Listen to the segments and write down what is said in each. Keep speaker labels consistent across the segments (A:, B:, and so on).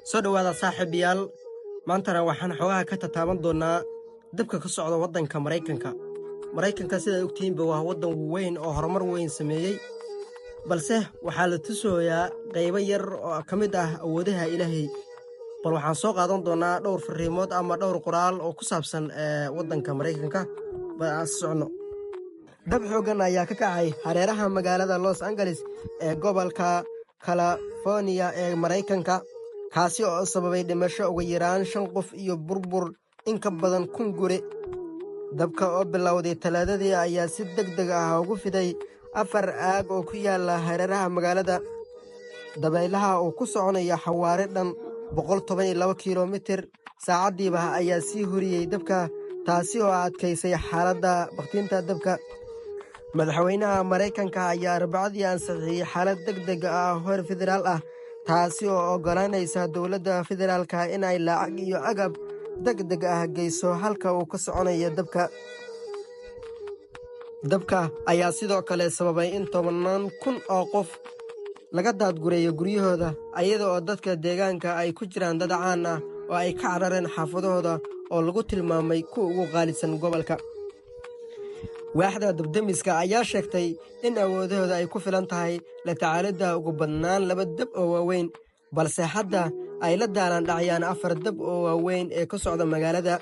A: soo dhawaada saaxiibayaal maantana waxaan xogaha ka tataaban doonaa dabka ka socda waddanka Mareykanka sida ogtiinba waa waddan weyn oo horumar weyn sameeyay balse waxaa la tusayaa qaybo yar oo ka mid ah awoodaha Ilaahay bal waxaan soo qaadan doonaa dhowr fariimood ama dhowr qoraal oo ku saabsan waddanka Mareykanka baa socno dab xoogan ayaa ka kacay hareeraha magaalada Los Angeles ee gobolka California ee Mareykanka kaasi oo sababay dhimasho ugu yaraan 5 qof iyo burbur in ka badan 1,000 guri dabka oo bilowday talaadadii ayaa si degdeg ah ugu fiday 4 aag oo ku yaala hareeraha magaalada dabaylaha oo ku soconaya xawaare dhan 112 kiiloomitir saacadiiba ayaa sii horiyay dabka taasi oo adkaysay xaaladda baqtinta dabka madaxweynaha Mareykanka ayaa Arbacadii ansixiyay xaalad degdeg ah oo federaal ah taasi oo ogolaanaysa dowladda federaalka in ay lacag iyo agab degdeg ah geyso halka uu ka soconayo dabka ayaa sidoo kale sababay in 10,000 oo qof laga daadgureeyo guryahooda iyada oo dadka deegaanka ay ku jiraan dad caan ah oo ay ka carareen xaafadahooda oo lagu tilmaamay kuwa ugu qaalisan gobolka waaxda dabdamiska ayaa sheegtay in awoodahooda ay ku filan tahay la tacaalidda ugu badnaan 2 dab oo waaweyn balse hadda ay la daalan dhacayaan 4 dab oo waaweyn ee ka socda magaalada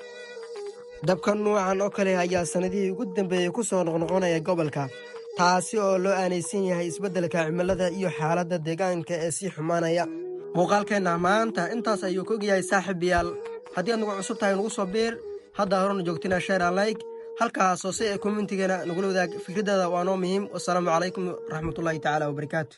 A: dabka noocan oo kale ayaa sanadihii ugu dambeeyay ku soo noqnoqonaya gobolka taasi oo loo aanaysan yahay isbeddelka cimilada iyo xaaladda deegaanka ee sii xumaanaya muuqaalkeena maanta intaas ayuu ku ogyahay saaxiibayaal haddii aad nagu cusub tahay nagu soo biir hadda horena joogtina share and like halkaas oo si ay commentigeena nagula wadaag fikradaada waa noo muhiim. Wassalaamu calaykum waraxmatullaahi tacaala wabarakaatu.